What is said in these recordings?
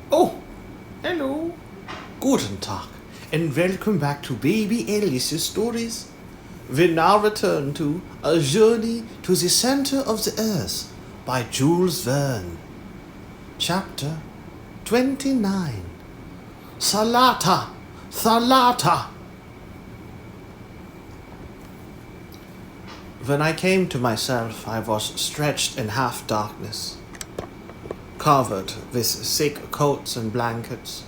Oh, hello. Guten Tag, and welcome back to Baby Alice's Stories. We now return to A Journey to the Center of the Earth by Jules Verne. Chapter 29. Thalatta! Thalatta! When I came to myself, I was stretched in half-darkness, covered with thick coats and blankets.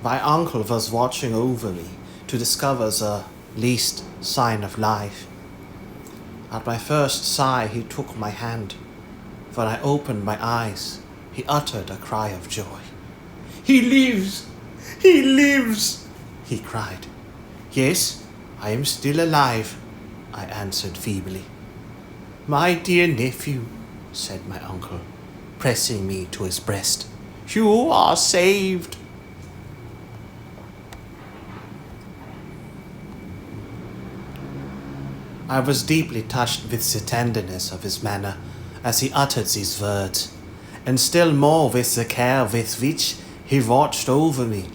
My uncle was watching over me to discover the least sign of life. At my first sigh, he took my hand. When I opened my eyes, he uttered a cry of joy. "He lives! He lives!" he cried. "Yes, I am still alive," I answered feebly. "My dear nephew," said my uncle, pressing me to his breast, "you are saved." I was deeply touched with the tenderness of his manner as he uttered these words, and still more with the care with which he watched over me.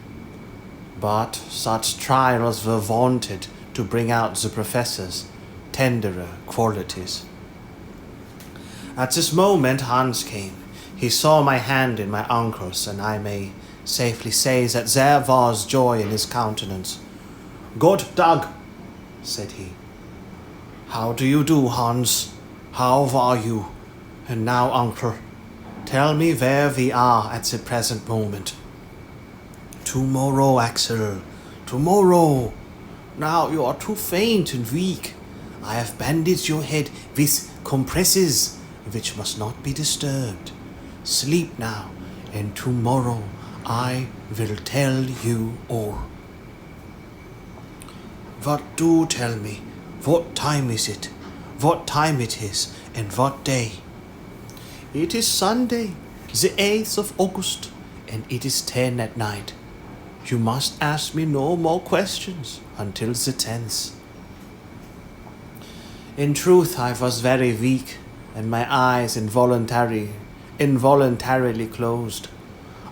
But such trials were wanted to bring out the professor's tenderer qualities. At this moment Hans came. He saw my hand in my uncle's, and I may safely say that there was joy in his countenance. "Good Doug," said he. "How do you do, Hans? How are you? And now, uncle, tell me where we are at the present moment." "Tomorrow, Axel, tomorrow. Now you are too faint and weak. I have bandaged your head with compresses, which must not be disturbed. Sleep now, and tomorrow I will tell you all." "But do tell me, what time is it? What time it is, and what day?" "It is Sunday, the 8th of August, and it is 10 at night. You must ask me no more questions until the 10th. In truth, I was very weak, and my eyes involuntarily closed.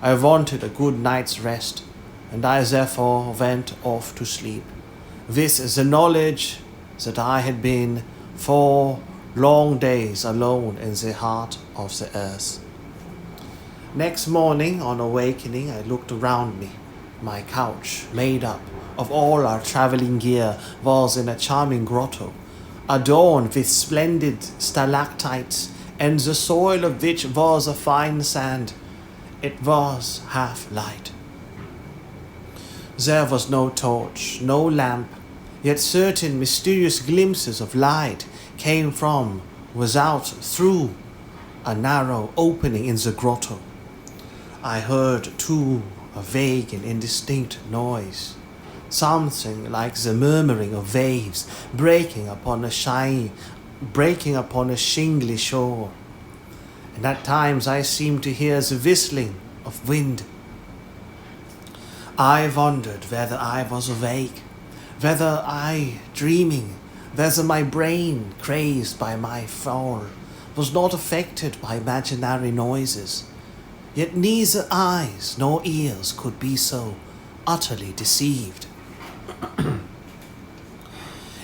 I wanted a good night's rest, and I therefore went off to sleep, with the knowledge that I had been 4 long days alone in the heart of the earth. Next morning, on awakening, I looked around me. My couch, made up of all our traveling gear, was in a charming grotto, adorned with splendid stalactites, and the soil of which was a fine sand. It was half light. There was no torch, no lamp, yet certain mysterious glimpses of light came from without through a narrow opening in the grotto. I heard, too, a vague and indistinct noise, something like the murmuring of waves breaking upon a shingly shore, and at times I seemed to hear the whistling of wind. I wondered whether I was awake, whether I dreaming, whether my brain, crazed by my fall, was not affected by imaginary noises. Yet neither eyes nor ears could be so utterly deceived.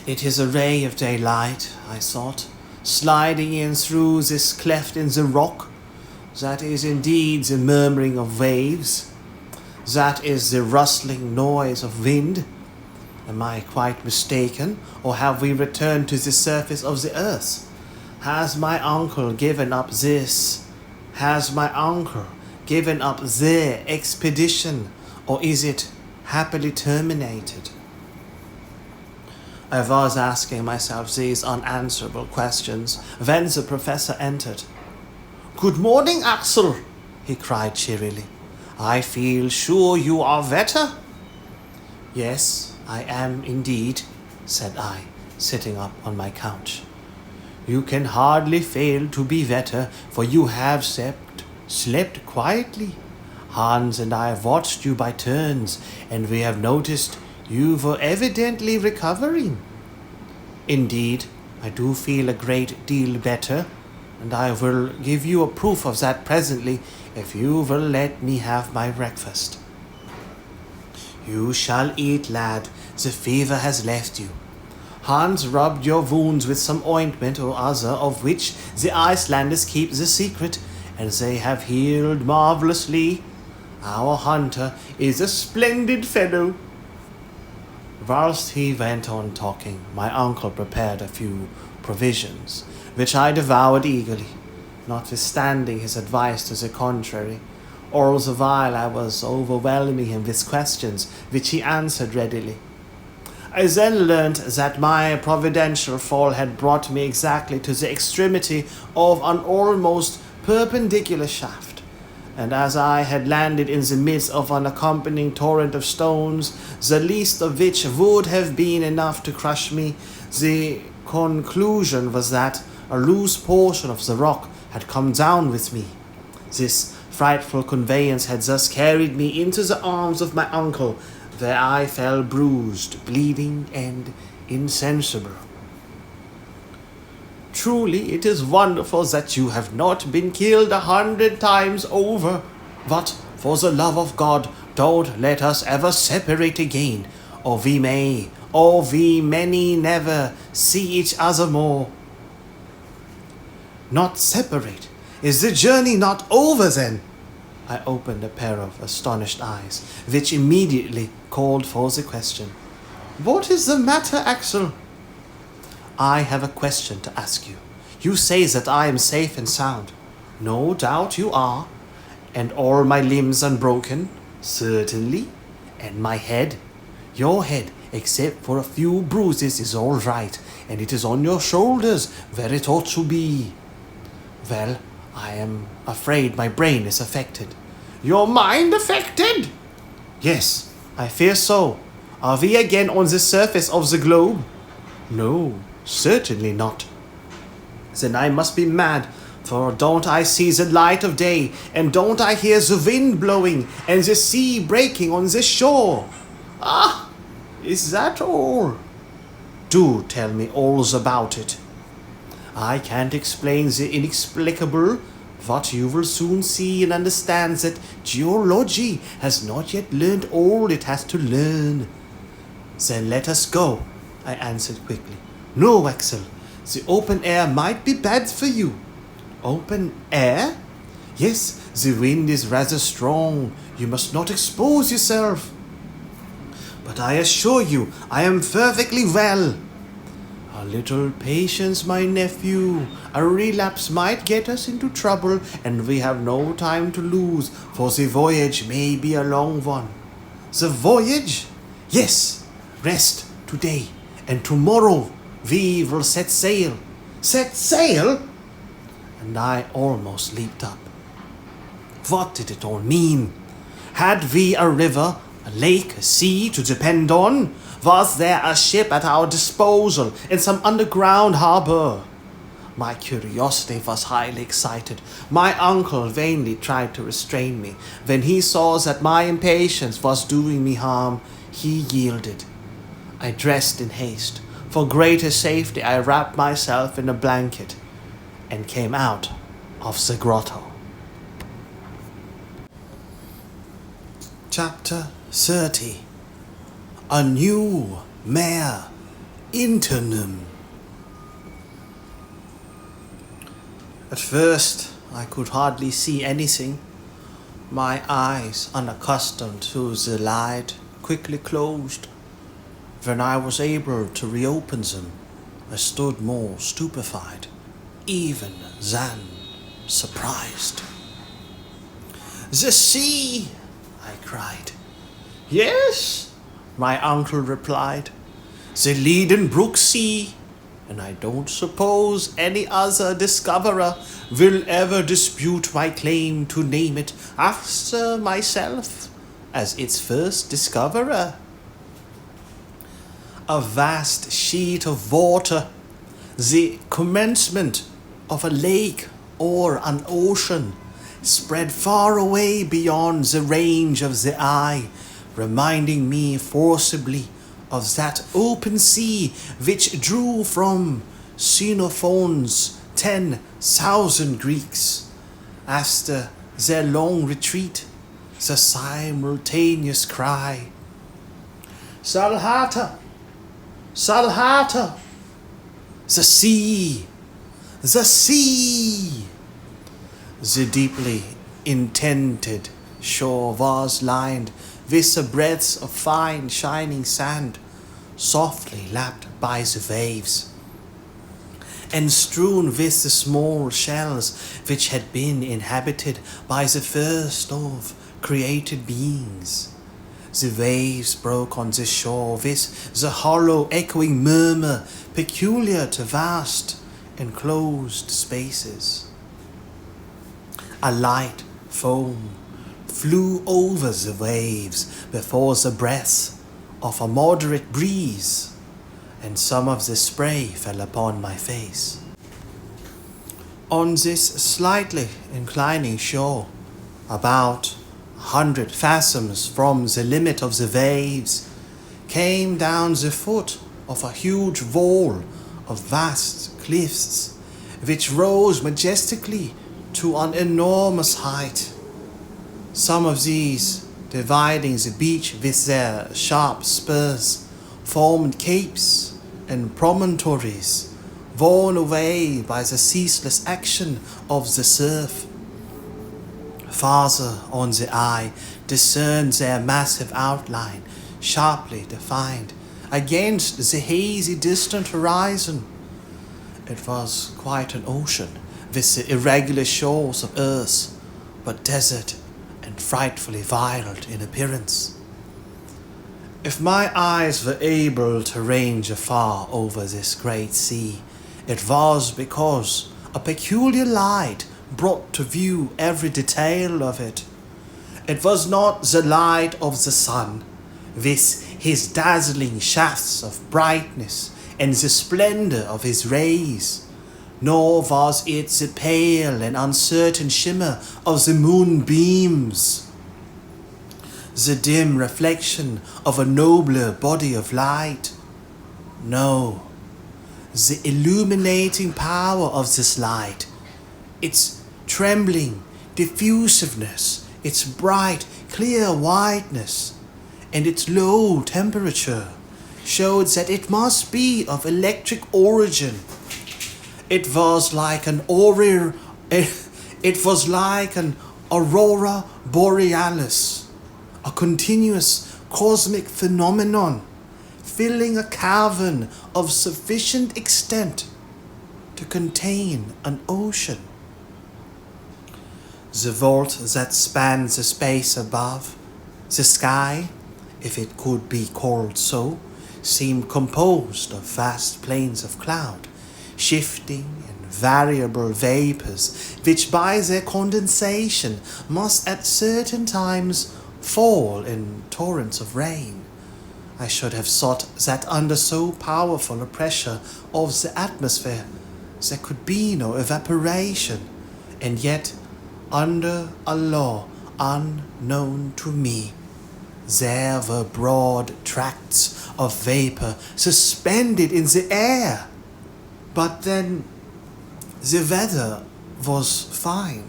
It is a ray of daylight, I thought, sliding in through this cleft in the rock. That is indeed the murmuring of waves. That is the rustling noise of wind. Am I quite mistaken, or have we returned to the surface of the earth? Has my uncle given up this? Has my uncle given up their expedition, or is it happily terminated? I was asking myself these unanswerable questions when the professor entered. "Good morning, Axel," he cried cheerily. "I feel sure you are better." "Yes, I am indeed," said I, sitting up on my couch. "You can hardly fail to be better, for you have slept quietly. Hans and I have watched you by turns, and we have noticed you were evidently recovering." "Indeed, I do feel a great deal better, and I will give you a proof of that presently if you will let me have my breakfast. You shall eat, lad. The fever has left you. Hans rubbed your wounds with some ointment or other of which the Icelanders keep the secret, and they have healed marvelously. Our hunter is a splendid fellow. Whilst he went on talking, my uncle prepared a few provisions, which I devoured eagerly, notwithstanding his advice to the contrary. All the while I was overwhelming him with questions, which he answered readily. I then learnt that my providential fall had brought me exactly to the extremity of an almost perpendicular shaft, and as I had landed in the midst of an accompanying torrent of stones, the least of which would have been enough to crush me, the conclusion was that a loose portion of the rock had come down with me. This frightful conveyance had thus carried me into the arms of my uncle, where I fell bruised, bleeding, and insensible. Truly, it is wonderful that you have not been killed 100 times over. But, for the love of God, don't let us ever separate again, or we may never see each other more. Not separate? Is the journey not over then? I opened a pair of astonished eyes, which immediately called for the question. What is the matter, Axel? I have a question to ask you. You say that I am safe and sound. No doubt you are. And all my limbs unbroken? Certainly. And my head? Your head, except for a few bruises, is all right, and it is on your shoulders, where it ought to be. Well, I am afraid my brain is affected. Your mind affected? Yes, I fear so. Are we again on the surface of the globe? No, certainly not. Then I must be mad, for don't I see the light of day, and don't I hear the wind blowing, and the sea breaking on the shore? Ah, is that all? Do tell me all about it. I can't explain the inexplicable, but you will soon see and understand that geology has not yet learned all it has to learn. Then let us go, I answered quickly. No, Axel, the open air might be bad for you. Open air? Yes, the wind is rather strong. You must not expose yourself. But I assure you, I am perfectly well. A little patience, my nephew. A relapse might get us into trouble, and we have no time to lose, for the voyage may be a long one. The voyage? Yes. Rest today, and tomorrow we will set sail. Set sail? And I almost leaped up. What did it all mean? Had we a river, a lake, a sea to depend on? Was there a ship at our disposal in some underground harbor? My curiosity was highly excited. My uncle vainly tried to restrain me. When he saw that my impatience was doing me harm, he yielded. I dressed in haste. For greater safety, I wrapped myself in a blanket and came out of the grotto. Chapter 30. A new Mare, Internum. At first, I could hardly see anything. My eyes, unaccustomed to the light, quickly closed. When I was able to reopen them, I stood more stupefied, even than surprised. The sea! I cried. Yes, my uncle replied. The Liedenbrook Sea, and I don't suppose any other discoverer will ever dispute my claim to name it after myself as its first discoverer. A vast sheet of water, the commencement of a lake or an ocean, spread far away beyond the range of the eye, reminding me forcibly of that open sea which drew from Xenophon's 10,000 Greeks, after their long retreat, the simultaneous cry, Thalatta! Thalatta! The sea! The sea! The deeply indented shore was lined with the breadths of fine shining sand, softly lapped by the waves, and strewn with the small shells which had been inhabited by the first of created beings. The waves broke on the shore with the hollow echoing murmur peculiar to vast enclosed spaces. A light foam flew over the waves before the breath of a moderate breeze, and some of the spray fell upon my face. On this slightly inclining shore, about 100 fathoms from the limit of the waves, came down the foot of a huge wall of vast cliffs, which rose majestically to an enormous height. Some of these, dividing the beach with their sharp spurs, formed capes and promontories, worn away by the ceaseless action of the surf. Farther on the eye discerned their massive outline, sharply defined against the hazy distant horizon. It was quite an ocean, with the irregular shores of earth, but desert and frightfully wild in appearance. If my eyes were able to range afar over this great sea, it was because a peculiar light brought to view every detail of it. It was not the light of the sun, with his dazzling shafts of brightness and the splendor of his rays, nor was it the pale and uncertain shimmer of the moonbeams, the dim reflection of a nobler body of light. No, the illuminating power of this light, its trembling diffusiveness, its bright, clear whiteness, and its low temperature, showed that it must be of electric origin. It was like an aurora borealis, a continuous cosmic phenomenon, filling a cavern of sufficient extent to contain an ocean. The vault that spanned the space above, the sky, if it could be called so, seemed composed of vast plains of cloud, shifting and variable vapors, which by their condensation must at certain times fall in torrents of rain. I should have thought that under so powerful a pressure of the atmosphere there could be no evaporation, and yet under a law unknown to me, there were broad tracts of vapor suspended in the air. But then the weather was fine.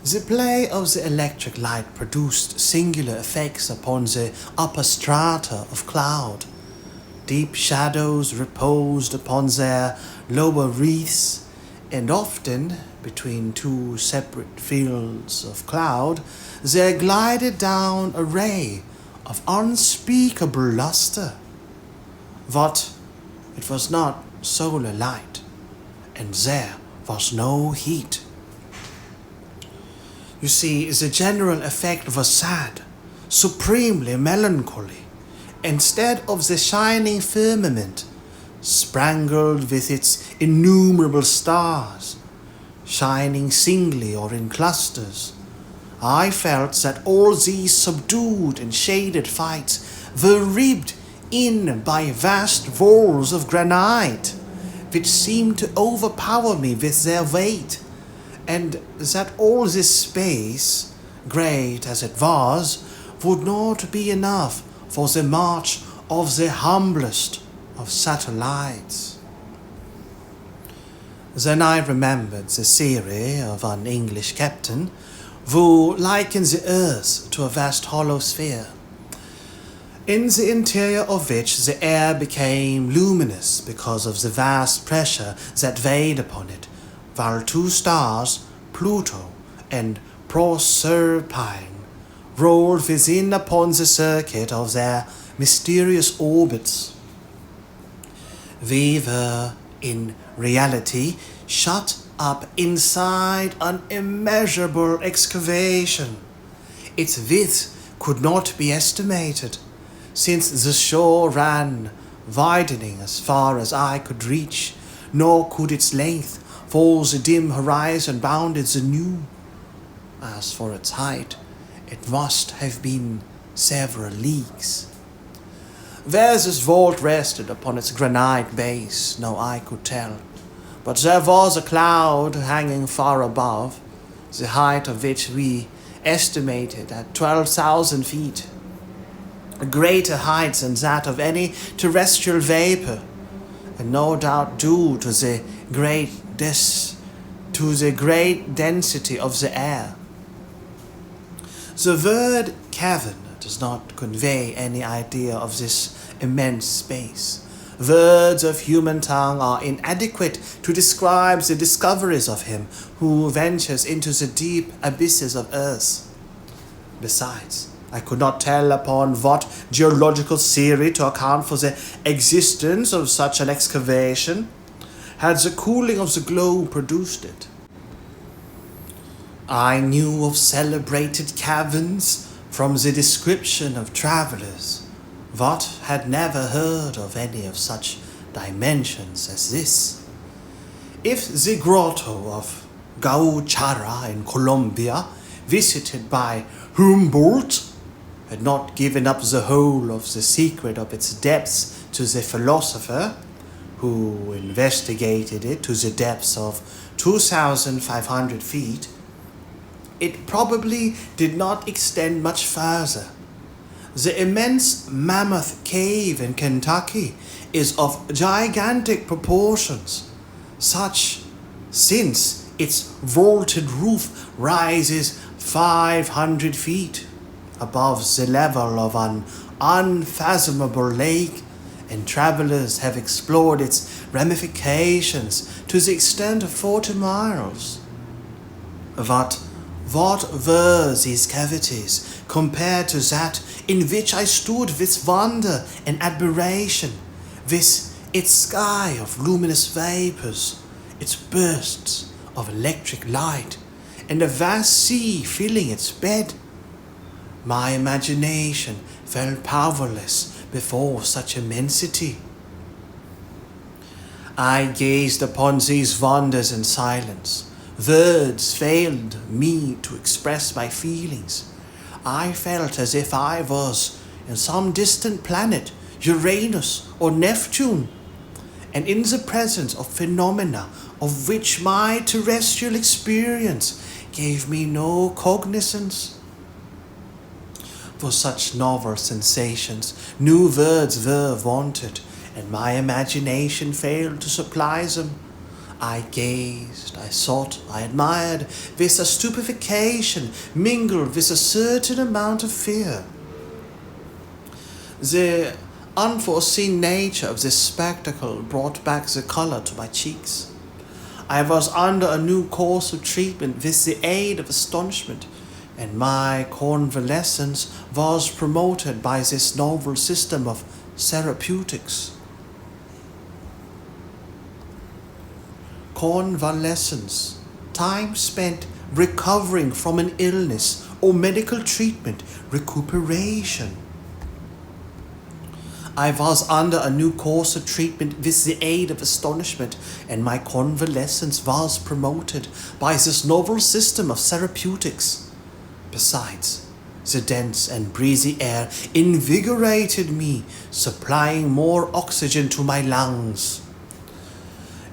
The play of the electric light produced singular effects upon the upper strata of cloud. Deep shadows reposed upon their lower wreaths, and often, between two separate fields of cloud, there glided down a ray of unspeakable luster. But it was not solar light, and there was no heat. You see, the general effect was sad, supremely melancholy. Instead of the shining firmament, spangled with its innumerable stars, shining singly or in clusters, I felt that all these subdued and shaded fights were ribbed in by vast walls of granite, which seemed to overpower me with their weight, and that all this space, great as it was, would not be enough for the march of the humblest of satellites. Then I remembered the theory of an English captain who likened the earth to a vast hollow sphere, in the interior of which the air became luminous because of the vast pressure that weighed upon it, while two stars, Pluto and Proserpine, rolled within upon the circuit of their mysterious orbits. We were, in reality, shut up inside an immeasurable excavation. Its width could not be estimated, since the shore ran, widening as far as eye could reach, nor could its length, for the dim horizon bounded the new. As for its height, it must have been several leagues. Where this vault rested upon its granite base, no eye could tell, but there was a cloud hanging far above, the height of which we estimated at 12,000 feet, a greater height than that of any terrestrial vapor, and no doubt due to the great density of the air. The word cavern does not convey any idea of this immense space. Words of human tongue are inadequate to describe the discoveries of him who ventures into the deep abysses of earth. Besides, I could not tell upon what geological theory to account for the existence of such an excavation, had the cooling of the globe produced it. I knew of celebrated caverns from the description of travellers, but had never heard of any of such dimensions as this. If the grotto of Gauchara in Colombia, visited by Humboldt, had not given up the whole of the secret of its depths to the philosopher, who investigated it to the depths of 2,500 feet, it probably did not extend much further. The immense Mammoth Cave in Kentucky is of gigantic proportions, such since its vaulted roof rises 500 feet above the level of an unfathomable lake, and travelers have explored its ramifications to the extent of 40 miles. But what were these cavities compared to that in which I stood with wonder and admiration, with its sky of luminous vapors, its bursts of electric light, and a vast sea filling its bed? My imagination felt powerless before such immensity. I gazed upon these wonders in silence. Words failed me to express my feelings. I felt as if I was in some distant planet, Uranus or Neptune, and in the presence of phenomena of which my terrestrial experience gave me no cognizance. For such novel sensations, new words were wanted, and my imagination failed to supply them. I gazed, I thought, I admired, with a stupefaction mingled with a certain amount of fear. The unforeseen nature of this spectacle brought back the color to my cheeks. I was under a new course of treatment with the aid of astonishment, and my convalescence was promoted by this novel system of therapeutics. Convalescence, time spent recovering from an illness or medical treatment, recuperation. I was under a new course of treatment with the aid of astonishment, and my convalescence was promoted by this novel system of therapeutics. Besides, the dense and breezy air invigorated me, supplying more oxygen to my lungs.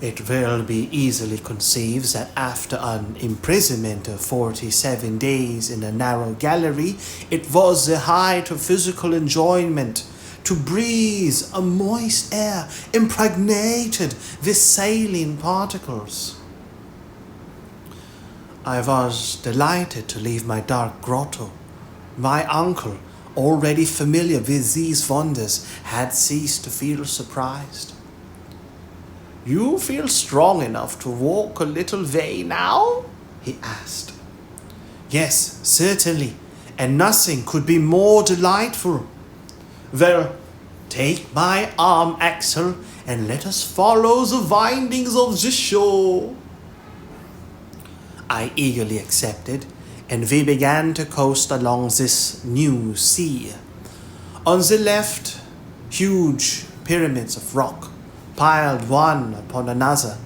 It will be easily conceived that after an imprisonment of 47 days in a narrow gallery, it was the height of physical enjoyment to breathe a moist air impregnated with saline particles. I was delighted to leave my dark grotto. My uncle, already familiar with these wonders, had ceased to feel surprised. "You feel strong enough to walk a little way now?" he asked. "Yes, certainly, and nothing could be more delightful." "Well, take my arm, Axel, and let us follow the windings of the shore." I eagerly accepted, and we began to coast along this new sea. On the left, huge pyramids of rock, piled one upon another,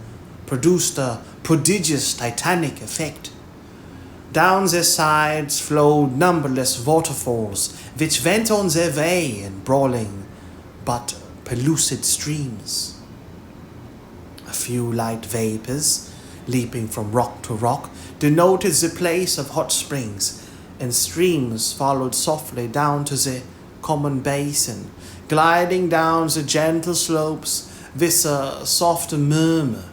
produced a prodigious titanic effect. Down their sides flowed numberless waterfalls, which went on their way in brawling but pellucid streams. A few light vapors, leaping from rock to rock, denoted the place of hot springs, and streams followed softly down to the common basin, gliding down the gentle slopes with a soft murmur.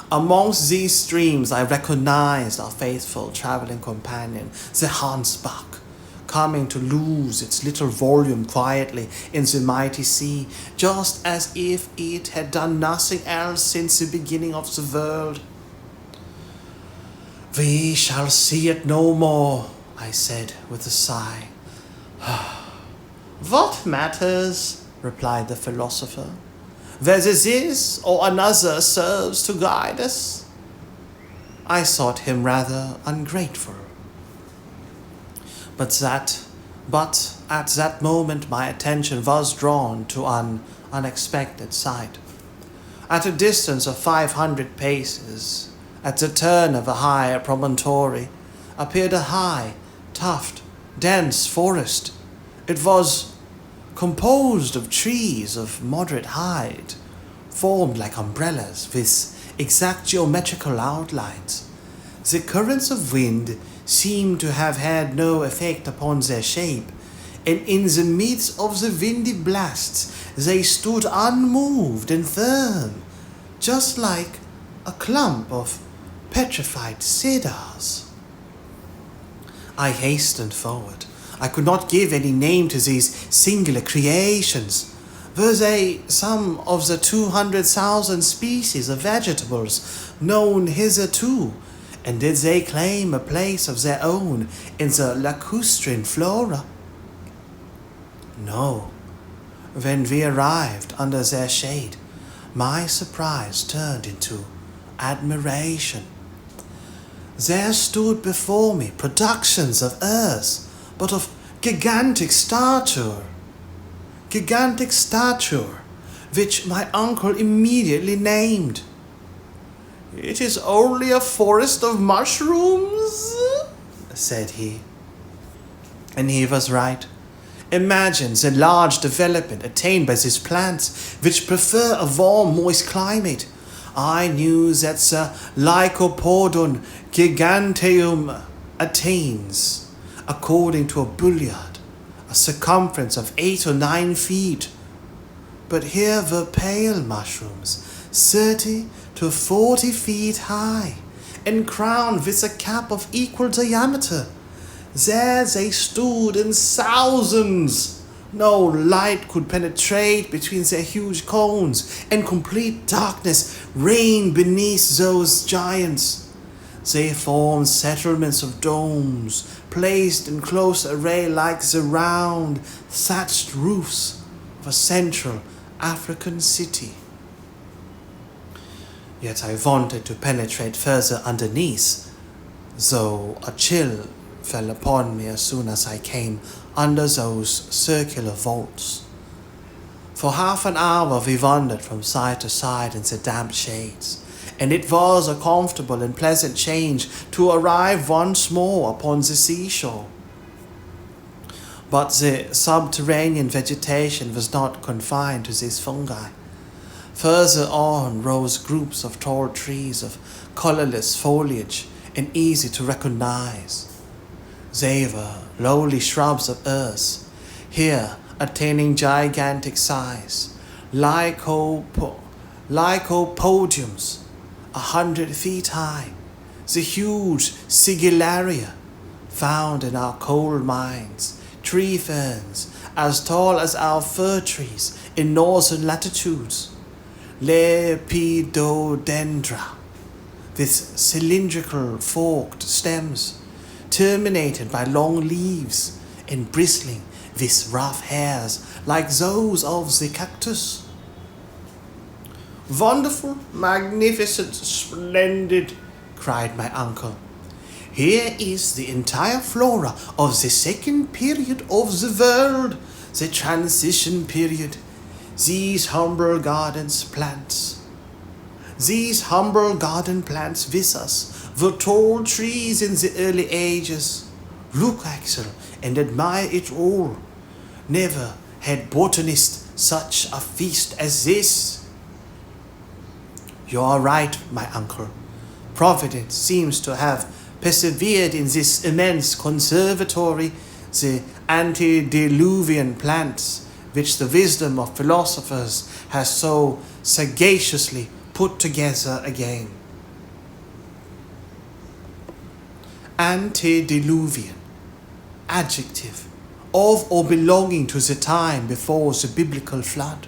Amongst these streams I recognized our faithful traveling companion, the Hansbach, coming to lose its little volume quietly in the mighty sea, just as if it had done nothing else since the beginning of the world. "We shall see it no more," I said with a sigh. "What matters?" replied the philosopher. "Whether this or another serves to guide us." I thought him rather ungrateful. But at that moment my attention was drawn to an unexpected sight. At a distance of 500 paces, at the turn of a high promontory, appeared a high, tufted, dense forest. It was composed of trees of moderate height, formed like umbrellas with exact geometrical outlines. The currents of wind seemed to have had no effect upon their shape, and in the midst of the windy blasts they stood unmoved and firm, just like a clump of petrified cedars. I hastened forward. I could not give any name to these singular creations. Were they some of the 200,000 species of vegetables known hitherto, and did they claim a place of their own in the lacustrine flora? No. When we arrived under their shade, my surprise turned into admiration. There stood before me productions of earth, but of gigantic stature, which my uncle immediately named. "It is only a forest of mushrooms," said he. And he was right. Imagine the large development attained by these plants, which prefer a warm, moist climate. I knew that the Lycopodon giganteum attains, according to a Bulliard, a circumference of 8 or 9 feet. But here were pale mushrooms, 30 to 40 feet high, and crowned with a cap of equal diameter. There they stood in thousands. No light could penetrate between their huge cones, and complete darkness reigned beneath those giants. They formed settlements of domes, placed in close array like the round, thatched roofs of a central African city. Yet I wanted to penetrate further underneath, though a chill fell upon me as soon as I came under those circular vaults. For half an hour we wandered from side to side in the damp shades, and it was a comfortable and pleasant change to arrive once more upon the seashore. But the subterranean vegetation was not confined to these fungi. Further on rose groups of tall trees of colorless foliage and easy to recognize. They were lowly shrubs of earth, here attaining gigantic size, lycopodiums 100 feet high, the huge sigillaria found in our coal mines, tree ferns as tall as our fir trees in northern latitudes, Lepidodendra, with cylindrical forked stems, terminated by long leaves and bristling with rough hairs like those of the cactus. Wonderful, magnificent, splendid, cried my uncle. Here is the entire flora of the second period of the world, the transition period. These humble garden plants with us were tall trees in the early ages. Look, Axel, and admire it all. Never had botanist such a feast as this. You are right, my uncle. Providence seems to have persevered in this immense conservatory, the antediluvian plants, which the wisdom of philosophers has so sagaciously put together again. Antediluvian, adjective, of or belonging to the time before the biblical flood.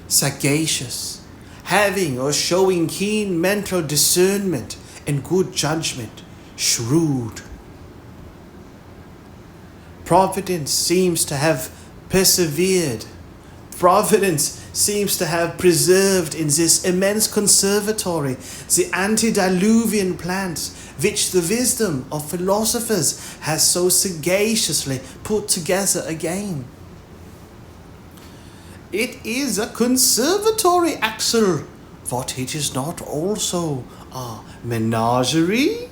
Sagacious, having or showing keen mental discernment and good judgment. Shrewd. Providence seems to have persevered. Providence seems to have preserved in this immense conservatory the antediluvian plants which the wisdom of philosophers has so sagaciously put together again. It is a conservatory, Axel. What, it is not also a menagerie?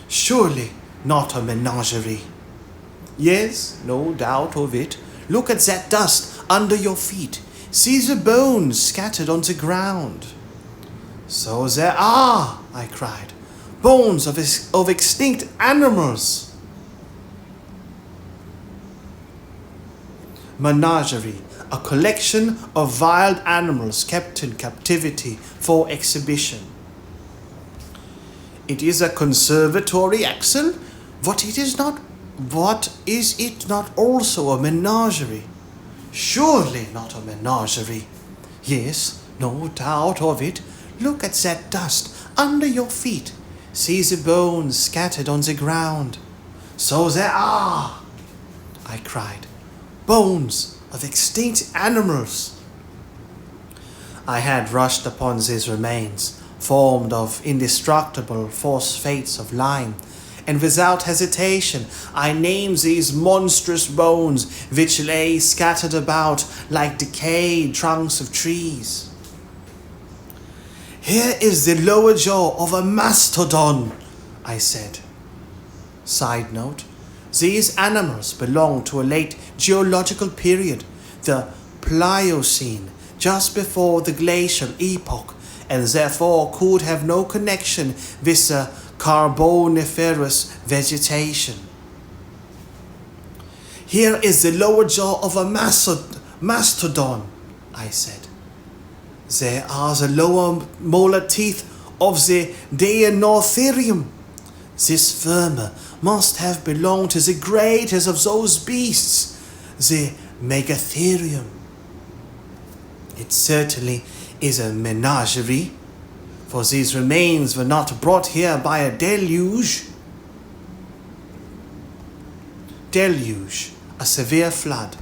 Surely not a menagerie. Yes, no doubt of it. Look at that dust under your feet. See the bones scattered on the ground. So there are, I cried, bones of extinct animals. Menagerie, a collection of wild animals kept in captivity for exhibition. It is a conservatory, Axel. What is it not also a menagerie? Surely not a menagerie. Yes, no doubt of it. Look at that dust under your feet. See the bones scattered on the ground. So there are, I cried, bones of extinct animals. I had rushed upon these remains, formed of indestructible phosphates of lime, and without hesitation I named these monstrous bones which lay scattered about like decayed trunks of trees. Here is the lower jaw of a mastodon, I said. Side note, these animals belong to a late geological period, the Pliocene, just before the glacial epoch, and therefore could have no connection with the Carboniferous vegetation. Here is the lower jaw of a mastodon, I said. There are the lower molar teeth of the Deinotherium. This femur must have belonged to the greatest of those beasts, the Megatherium. It certainly is a menagerie, for these remains were not brought here by a deluge. Deluge, a severe flood.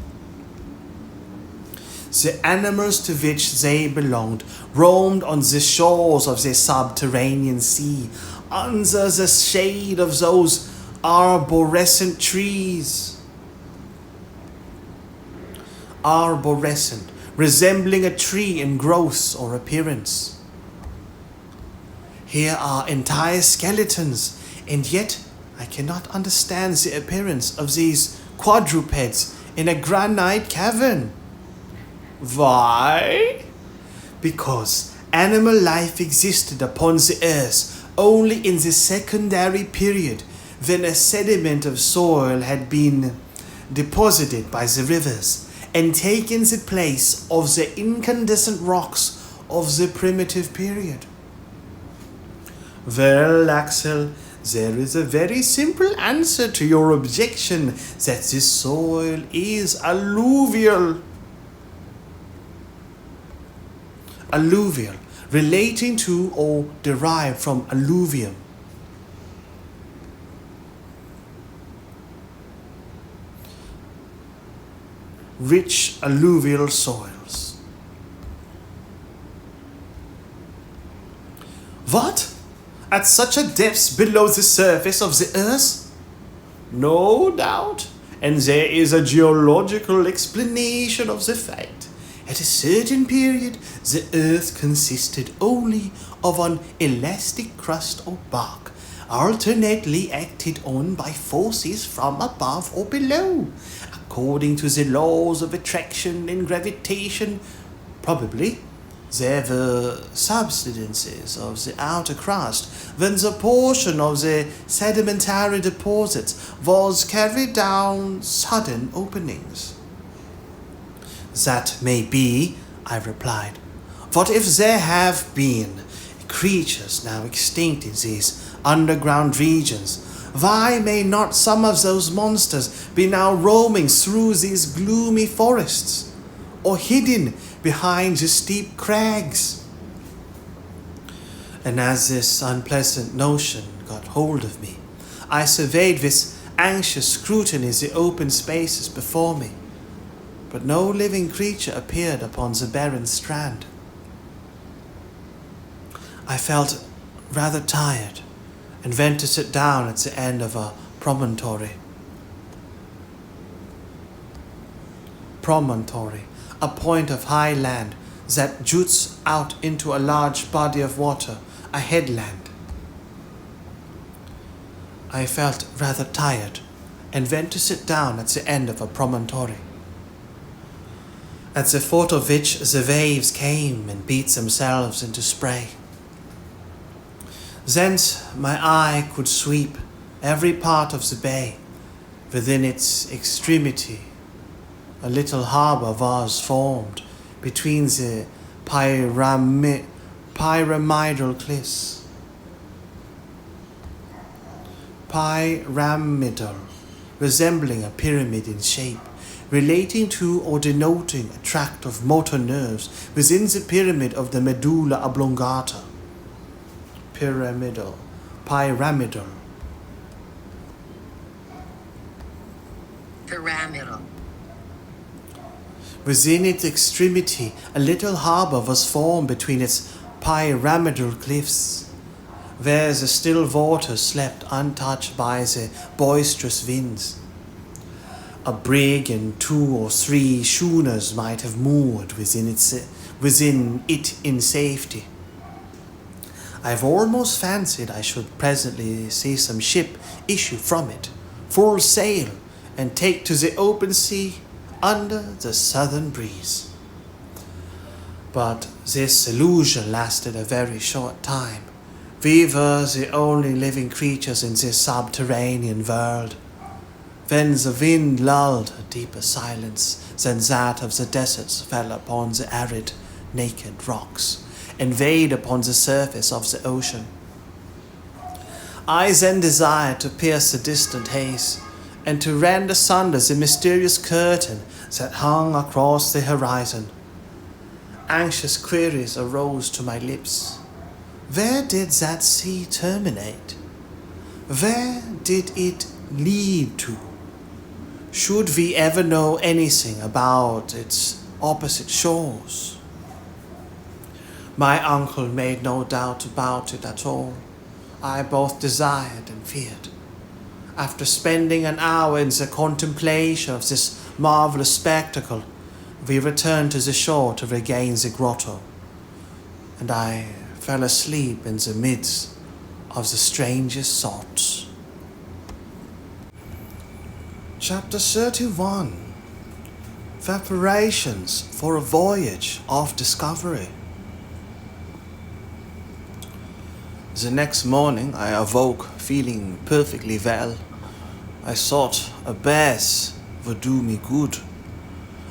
The animals to which they belonged roamed on the shores of the subterranean sea, under the shade of those arborescent trees. Arborescent, resembling a tree in growth or appearance. Here are entire skeletons, and yet I cannot understand the appearance of these quadrupeds in a granite cavern. Why? Because animal life existed upon the earth only in the secondary period, when a sediment of soil had been deposited by the rivers and taken the place of the incandescent rocks of the primitive period. Well, Axel, there is a very simple answer to your objection that this soil is alluvial. Alluvial, relating to or derived from alluvium. Rich alluvial soils. What? At such a depth below the surface of the earth? No doubt, and there is a geological explanation of the fact. At a certain period, the earth consisted only of an elastic crust or bark, alternately acted on by forces from above or below, according to the laws of attraction and gravitation. Probably there were subsidences of the outer crust when the portion of the sedimentary deposits was carried down sudden openings. That may be, I replied. What if there have been creatures now extinct in these underground regions? Why may not some of those monsters be now roaming through these gloomy forests, or hidden behind the steep crags? And as this unpleasant notion got hold of me, I surveyed with anxious scrutiny the open spaces before me, but no living creature appeared upon the barren strand. I felt rather tired and went to sit down at the end of a promontory. Promontory, a point of high land that juts out into a large body of water, a headland. I felt rather tired and went to sit down at the end of a promontory, at the foot of which the waves came and beat themselves into spray. Thence my eye could sweep every part of the bay. Within its extremity, a little harbour was formed between the pyramidal cliffs. Pyramidal, resembling a pyramid in shape, relating to or denoting a tract of motor nerves within the pyramid of the medulla oblongata. Pyramidal. Pyramidal. Within its extremity, a little harbour was formed between its pyramidal cliffs, where the still water slept untouched by the boisterous winds. A brig and 2 or 3 schooners might have moored within it in safety. I've almost fancied I should presently see some ship issue from it, full sail, and take to the open sea under the southern breeze. But this illusion lasted a very short time. We were the only living creatures in this subterranean world. Then the wind lulled, a deeper silence than that of the deserts fell upon the arid, naked rocks, and weighed upon the surface of the ocean. I then desired to pierce the distant haze, and to rend asunder the mysterious curtain that hung across the horizon. Anxious queries arose to my lips. Where did that sea terminate? Where did it lead to? Should we ever know anything about its opposite shores? My uncle made no doubt about it at all. I both desired and feared. After spending an hour in the contemplation of this marvelous spectacle, we returned to the shore to regain the grotto, and I fell asleep in the midst of the strangest thoughts. Chapter 31. Preparations for a voyage of discovery. The next morning I awoke feeling perfectly well. I thought a bath would do me good.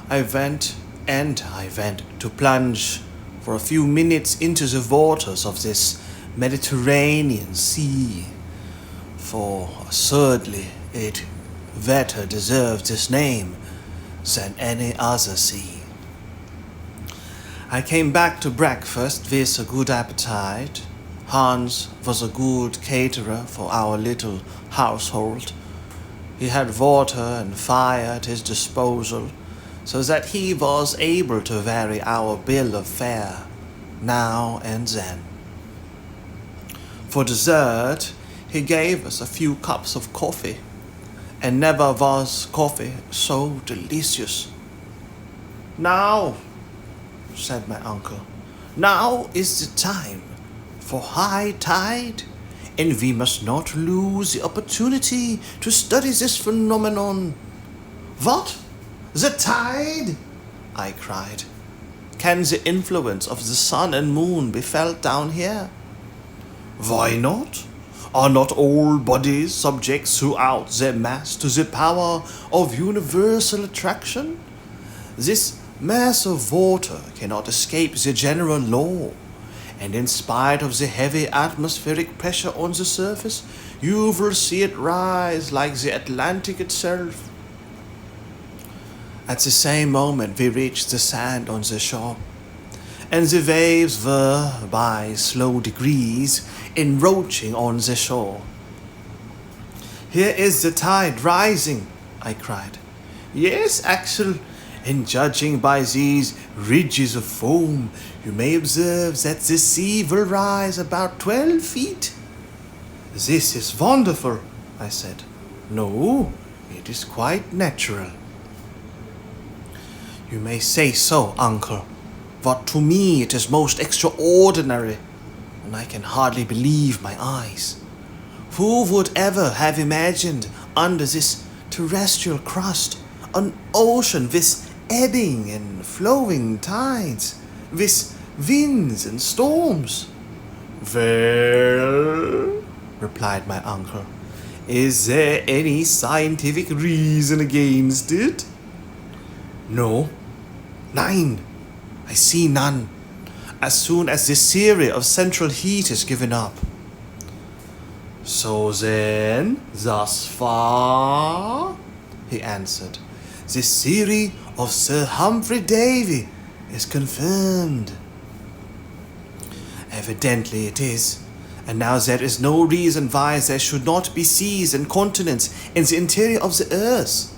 I went to plunge for a few minutes into the waters of this Mediterranean Sea, for assuredly it better deserved this name than any other sea. I came back to breakfast with a good appetite. Hans was a good caterer for our little household. He had water and fire at his disposal, so that he was able to vary our bill of fare now and then. For dessert, he gave us a few cups of coffee, and never was coffee so delicious. "Now," said my uncle, "now is the time for high tide, and we must not lose the opportunity to study this phenomenon." "What? The tide?" I cried. "Can the influence of the sun and moon be felt down here?" "Why not? Are not all bodies subject throughout their mass to the power of universal attraction? This mass of water cannot escape the general law, and in spite of the heavy atmospheric pressure on the surface, you will see it rise like the Atlantic itself." At the same moment we reached the sand on the shore, and the waves were, by slow degrees, encroaching on the shore. "Here is the tide rising," I cried. "Yes, Axel, and judging by these ridges of foam, you may observe that the sea will rise about 12 feet. "This is wonderful," I said. "No, it is quite natural." "You may say so, uncle, but to me it is most extraordinary, and I can hardly believe my eyes. Who would ever have imagined under this terrestrial crust an ocean with ebbing and flowing tides, with winds and storms?" "Well," replied my uncle, "is there any scientific reason against it?" "No, nein, I see none. As soon as this theory of central heat is given up." "So then, thus far," he answered, "the theory of Sir Humphrey Davy is confirmed." "Evidently it is, and now there is no reason why there should not be seas and continents in the interior of the earth."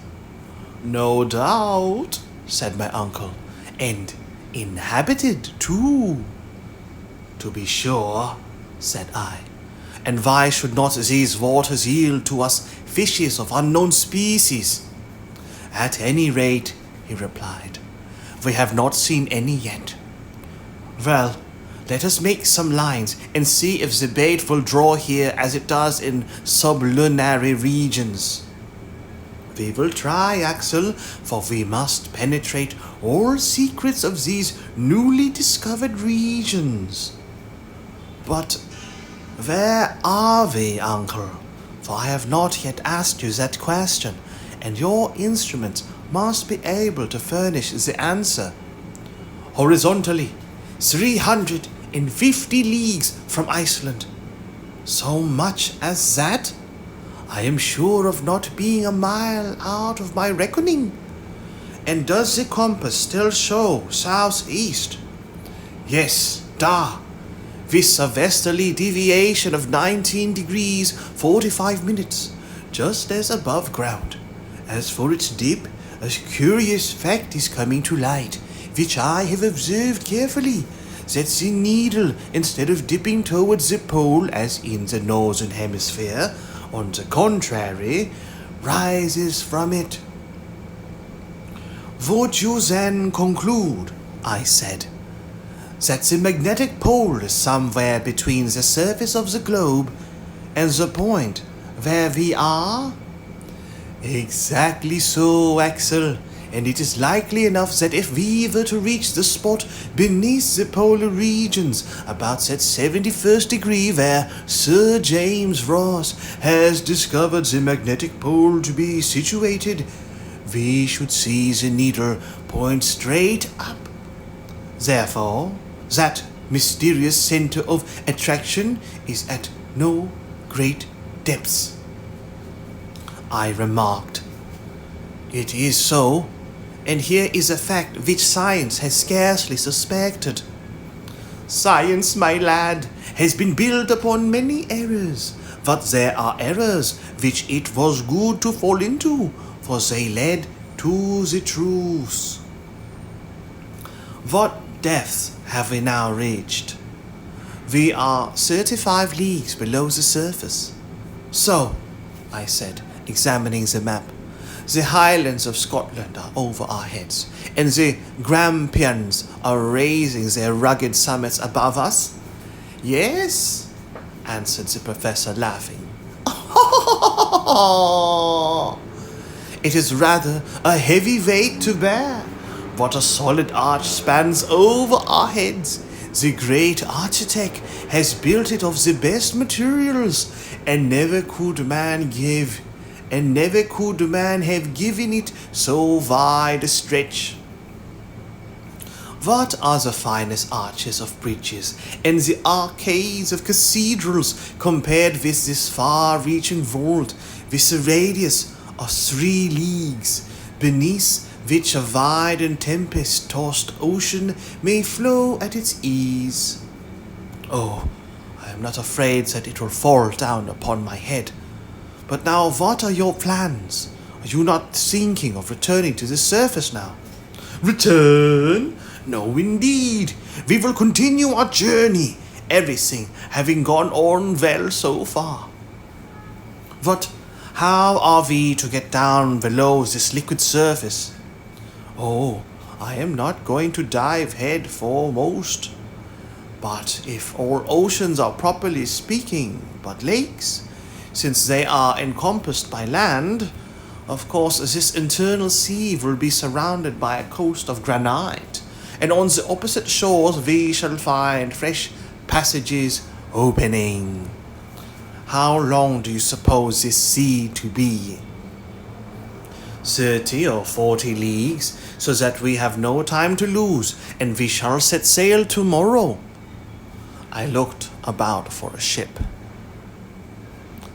"No doubt," said my uncle, "and inhabited too." "To be sure," said I, "and why should not these waters yield to us fishes of unknown species?" "At any rate," he replied, "we have not seen any yet. Well, let us make some lines and see if the bait will draw here as it does in sublunary regions." "We will try, Axel, for we must penetrate all secrets of these newly discovered regions." "But where are we, uncle? For I have not yet asked you that question, and your instruments must be able to furnish the answer." "Horizontally, 350 leagues from Iceland." "So much as that? I am sure of not being a mile out of my reckoning. And does the compass still show southeast?" "Yes, da, with a westerly deviation of 19 degrees 45 minutes, just as above ground. As for its dip, a curious fact is coming to light, which I have observed carefully, that the needle, instead of dipping towards the pole as in the northern hemisphere, on the contrary, rises from it." "Would you then conclude," I said, "that the magnetic pole is somewhere between the surface of the globe and the point where we are?" "Exactly so, Axel, and it is likely enough that if we were to reach the spot beneath the polar regions, about that 71st degree where Sir James Ross has discovered the magnetic pole to be situated, we should see the needle point straight up. Therefore, that mysterious center of attraction is at no great depths. I remarked. It is so, and here is a fact which science has scarcely suspected. Science, my lad, has been built upon many errors, but there are errors which it was good to fall into, for they led to the truth. What depths have we now reached? We are 35 leagues below the surface. So, I said, examining the map, the highlands of Scotland are over our heads, and the Grampians are raising their rugged summits above us. Yes, answered the professor, laughing. It is rather a heavy weight to bear. What a solid arch spans over our heads. The great architect has built it of the best materials, and never could man have given it so wide a stretch. What are the finest arches of bridges and the arcades of cathedrals compared with this far-reaching vault with a radius of 3 leagues, beneath which a wide and tempest-tossed ocean may flow at its ease? Oh, I am not afraid that it will fall down upon my head. But now, what are your plans? Are you not thinking of returning to the surface now? Return? No, indeed. We will continue our journey, everything having gone on well so far. But how are we to get down below this liquid surface? Oh, I am not going to dive head foremost. But if all oceans are properly speaking but lakes, since they are encompassed by land, of course this internal sea will be surrounded by a coast of granite, and on the opposite shores we shall find fresh passages opening. How long do you suppose this sea to be? 30 or 40 leagues, so that we have no time to lose, and we shall set sail tomorrow. I looked about for a ship.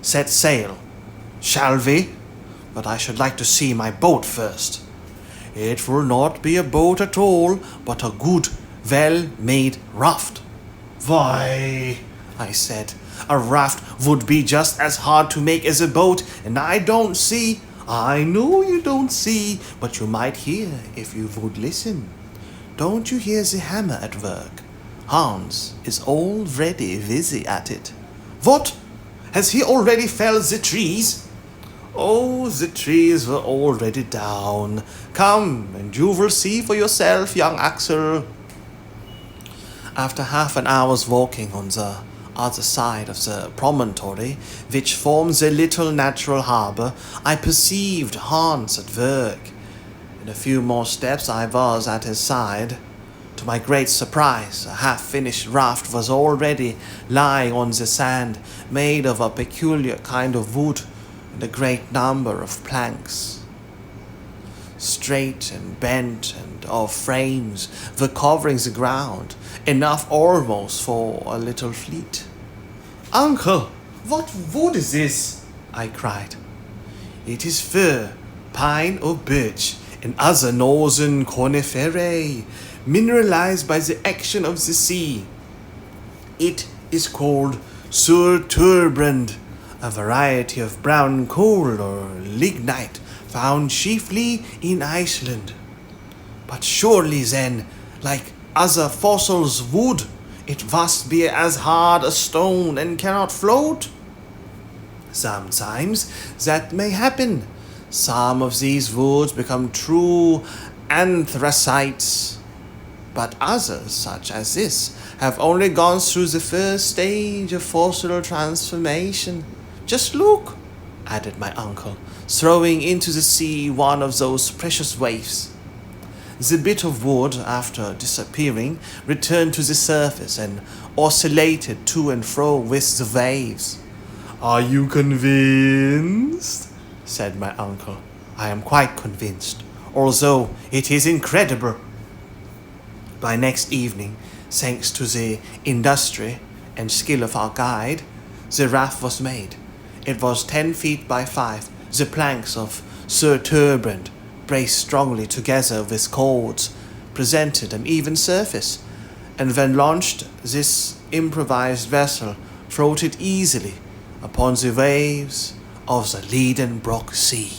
Set sail, shall we? But I should like to see my boat first. It will not be a boat at all, but a good, well-made raft. Why, I said, a raft would be just as hard to make as a boat, and I know you don't see, but you might hear if you would listen. Don't you hear the hammer at work? Hans is already busy at it. What? Has he already felled the trees? Oh, the trees were already down. Come, and you will see for yourself, young Axel. After half an hour's walking on the other side of the promontory, which forms a little natural harbour, I perceived Hans at work. In a few more steps I was at his side. To my great surprise, a half-finished raft was already lying on the sand, made of a peculiar kind of wood and a great number of planks. Straight and bent and of frames were covering the ground, enough almost for a little fleet. Uncle, what wood is this? I cried. It is fir, pine or birch, and other northern coniferae, mineralized by the action of the sea. It is called surturbrand, a variety of brown coal or lignite found chiefly in Iceland. But surely then, like other fossils wood, it must be as hard as stone and cannot float. Sometimes that may happen. Some of these woods become true anthracites, but others, such as this, have only gone through the first stage of fossil transformation. Just look, added my uncle, throwing into the sea one of those precious waves. The bit of wood, after disappearing, returned to the surface and oscillated to and fro with the waves. "Are you convinced?" said my uncle. "I am quite convinced, although it is incredible." By next evening, thanks to the industry and skill of our guide, the raft was made. It was 10 feet by 5, the planks of Sir Turbrand, braced strongly together with cords, presented an even surface, and when launched, this improvised vessel floated easily upon the waves of the Lidenbrock Sea.